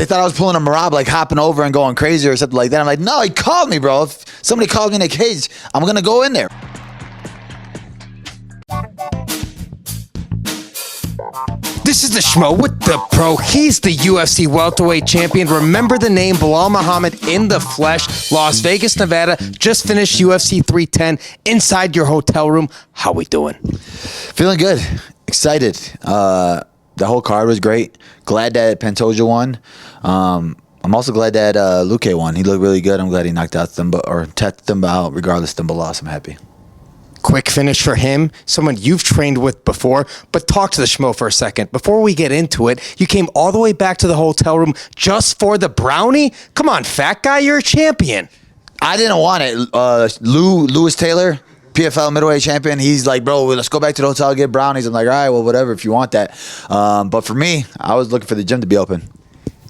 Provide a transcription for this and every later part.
They thought I was pulling a Merab, like hopping over and going crazy or something like that. I'm like, no, he called me, bro. If somebody called me in a cage, I'm going to go in there. This is the Schmo with the Pro. He's the UFC Welterweight Champion. Remember the name Belal Muhammad in the flesh. Las Vegas, Nevada. Just finished UFC 310 inside your hotel room. How we doing? Feeling good. Excited. The whole card was great. Glad that Pantoja won. I'm also glad that Luque won. He looked really good. I'm glad he knocked out teched them out regardless of the loss. I'm happy. Quick finish for him, someone you've trained with before. But talk to the Schmo for a second. Before we get into it, you came all the way back to the hotel room just for the brownie? Come on, fat guy, you're a champion. I didn't want it. Lewis Taylor, PFL middleweight champion, he's like, bro, let's go back to the hotel, get brownies. I'm like, all right, well, whatever, if you want that. But for me, I was looking for the gym to be open.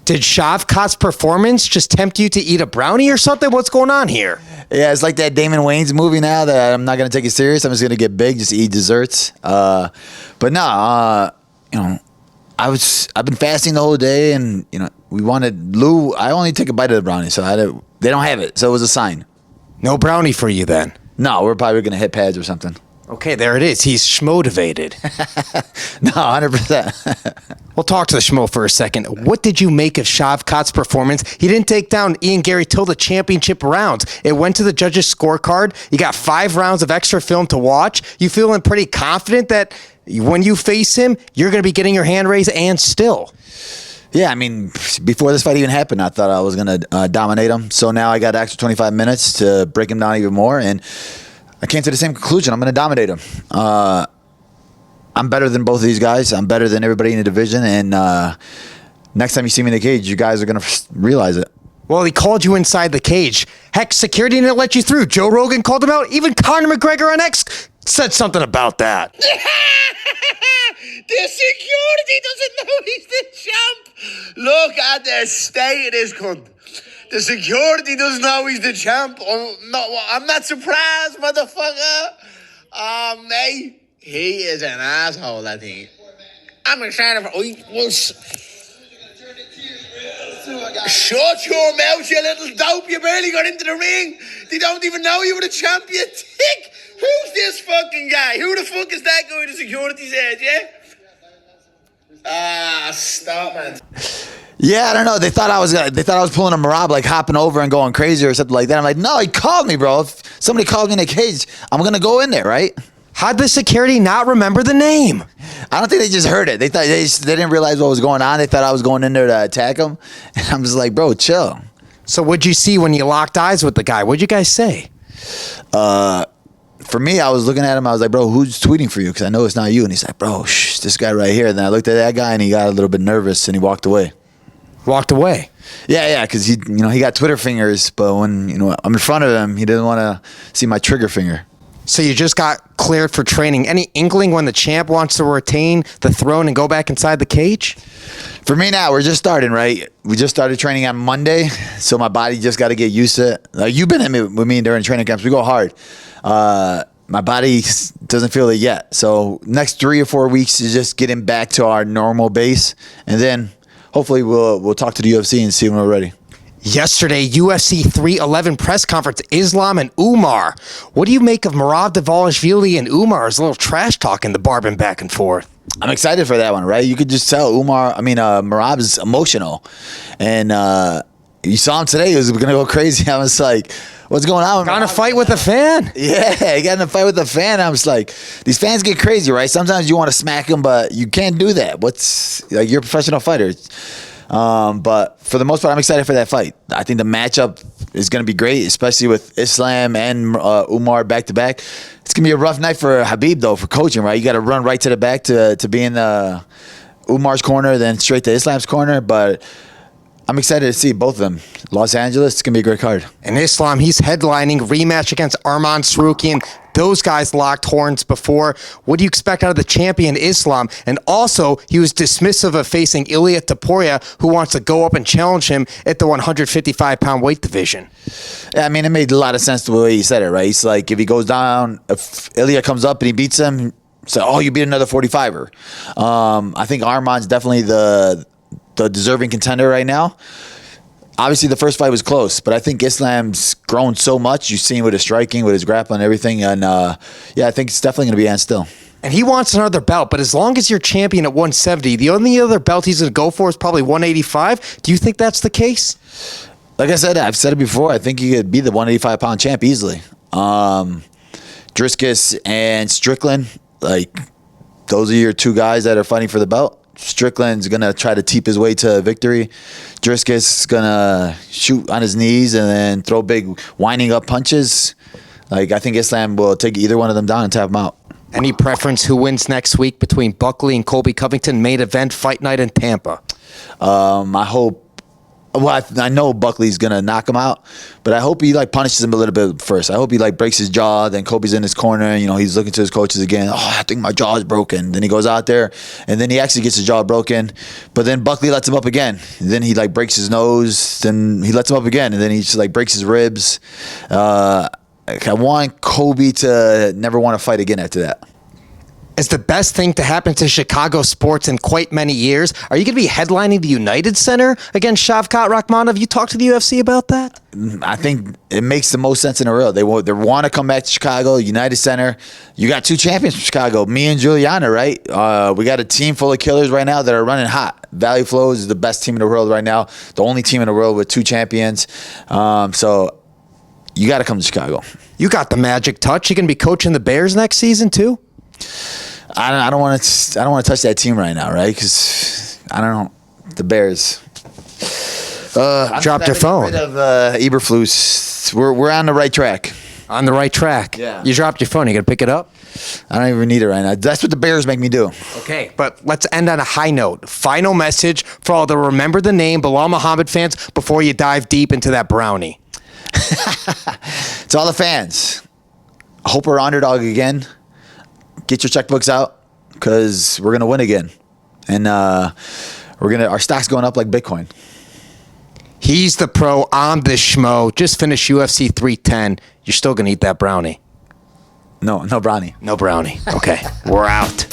Did Shavkat's performance just tempt you to eat a brownie or something? What's going on here? Yeah, it's like that Damon Wayans movie now that I'm not going to take it serious. I'm just going to get big, just eat desserts. But no, I've been fasting the whole day, and we wanted Lou. I only took a bite of the brownie, so they don't have it, so it was a sign. No brownie for you then? No, we're probably going to hit pads or something. Okay, there it is. He's schmotivated. No, 100%. We'll talk to the Schmo for a second. What did you make of Shavkat's performance? He didn't take down Ian Gary till the championship rounds. It went to the judges' scorecard. You got 5 rounds of extra film to watch. You feeling pretty confident that when you face him, you're going to be getting your hand raised and still? Yeah, I mean, before this fight even happened, I thought I was going to dominate him. So now I got extra 25 minutes to break him down even more, and I came to the same conclusion. I'm going to dominate him. I'm better than both of these guys. I'm better than everybody in the division. And next time you see me in the cage, you guys are going to realize it. Well, he called you inside the cage. Heck, security didn't let you through. Joe Rogan called him out. Even Conor McGregor on X said something about that. The security doesn't know he's the champ. Look at the state of this cunt. The security doesn't know he's the champ. I'm not surprised, motherfucker. Oh, mate. He is an asshole, I think. I'm excited for... Shut your mouth, you little dope. You barely got into the ring. They don't even know you were the champion. Tick. Who's this fucking guy? Who the fuck is that guy the security said, yeah? Stop, man. Yeah, I don't know. They thought I was pulling a Merab, like hopping over and going crazy or something like that. I'm like, no, he called me, bro. If somebody called me in a cage, I'm going to go in there, right? How'd the security not remember the name? I don't think they just heard it. They thought they didn't realize what was going on. They thought I was going in there to attack him. And I'm just like, bro, chill. So what'd you see when you locked eyes with the guy? What'd you guys say? For me, I was looking at him. I was like, bro, who's tweeting for you? Because I know it's not you. And he's like, bro, this guy right here. And then I looked at that guy, and he got a little bit nervous, and he walked away. Walked away? Yeah, because he got Twitter fingers. But when I'm in front of him, he didn't want to see my trigger finger. So you just got cleared for training. Any inkling when the champ wants to retain the throne and go back inside the cage? For me now, we're just starting, right? We just started training on Monday, so my body just got to get used to it. Like, you've been with me during training camps. We go hard. My body doesn't feel it yet. So next 3 or 4 weeks is just getting back to our normal base, and then hopefully we'll talk to the UFC and see when we're ready. Yesterday, UFC 311 press conference, Islam and Umar. What do you make of Merab Dvalishvili and Umar's little trash talking, the barbing back and forth? I'm excited for that one, right? You could just tell Merab is emotional. And you saw him today. He was going to go crazy. I was like, what's going on? Got in a fight with a fan? Yeah, he got in a fight with a fan. I was like, these fans get crazy, right? Sometimes you want to smack them, but you can't do that. You're a professional fighter. But for the most part, I'm excited for that fight. I think the matchup is going to be great, especially with Islam and Umar back-to-back. It's going to be a rough night for Habib, though, for coaching, right? You got to run right to the back to be in Umar's corner, then straight to Islam's corner. But I'm excited to see both of them. Los Angeles, it's going to be a great card. And Islam, he's headlining rematch against Arman Sarukian. Those guys locked horns before. What do you expect out of the champion Islam? And also, he was dismissive of facing Ilia Topuria, who wants to go up and challenge him at the 155-pound weight division. Yeah, I mean, it made a lot of sense the way he said it, right? He's like, if he goes down, if Ilia comes up and he beats him, so, you beat another 45er. I think Arman's definitely the the deserving contender right now. Obviously, the first fight was close, but I think Islam's grown so much. You've seen with his striking, with his grappling, and everything. And yeah, I think it's definitely going to be Ant still. And he wants another belt, but as long as you're champion at 170, the only other belt he's going to go for is probably 185. Do you think that's the case? Like I said, I've said it before. I think he could be the 185-pound champ easily. Driscus and Strickland, like, those are your two guys that are fighting for the belt. Strickland's going to try to teep his way to victory. Driscus is going to shoot on his knees and then throw big winding up punches. Like, I think Islam will take either one of them down and tap him out. Any preference who wins next week between Buckley and Colby Covington, main event, fight night in Tampa? I hope. Well, I know Buckley's gonna knock him out, but I hope he like punishes him a little bit first. I hope he like breaks his jaw. Then Kobe's in his corner, and he's looking to his coaches again. Oh, I think my jaw is broken. Then he goes out there, and then he actually gets his jaw broken. But then Buckley lets him up again. And then he like breaks his nose. Then he lets him up again, and then he just like breaks his ribs. I want Kobe to never want to fight again after that. It's the best thing to happen to Chicago sports in quite many years. Are you going to be headlining the United Center against Shavkat Rakhmonov? You talked to the UFC about that? I think it makes the most sense in the world. They want to come back to Chicago, United Center. You got two champions from Chicago, me and Juliana, right? We got a team full of killers right now that are running hot. Value Flows is the best team in the world right now, the only team in the world with two champions. So you got to come to Chicago. You got the magic touch. You going to be coaching the Bears next season too? I don't want to touch that team right now, right? Because I don't know the Bears. Dropped your phone. Rid of Eberflus. We're on the right track. On the right track. Yeah. You dropped your phone. You gonna pick it up? I don't even need it right now. That's what the Bears make me do. Okay, but let's end on a high note. Final message for all the Remember the Name Belal Muhammad fans before you dive deep into that brownie. To all the fans, I hope we're underdog again. Get your checkbooks out because we're gonna win again, and our stock's going up like Bitcoin. He's the pro. I'm the schmo. Just finished UFC 310. You're still gonna eat that brownie? No brownie. No brownie. Okay, we're out.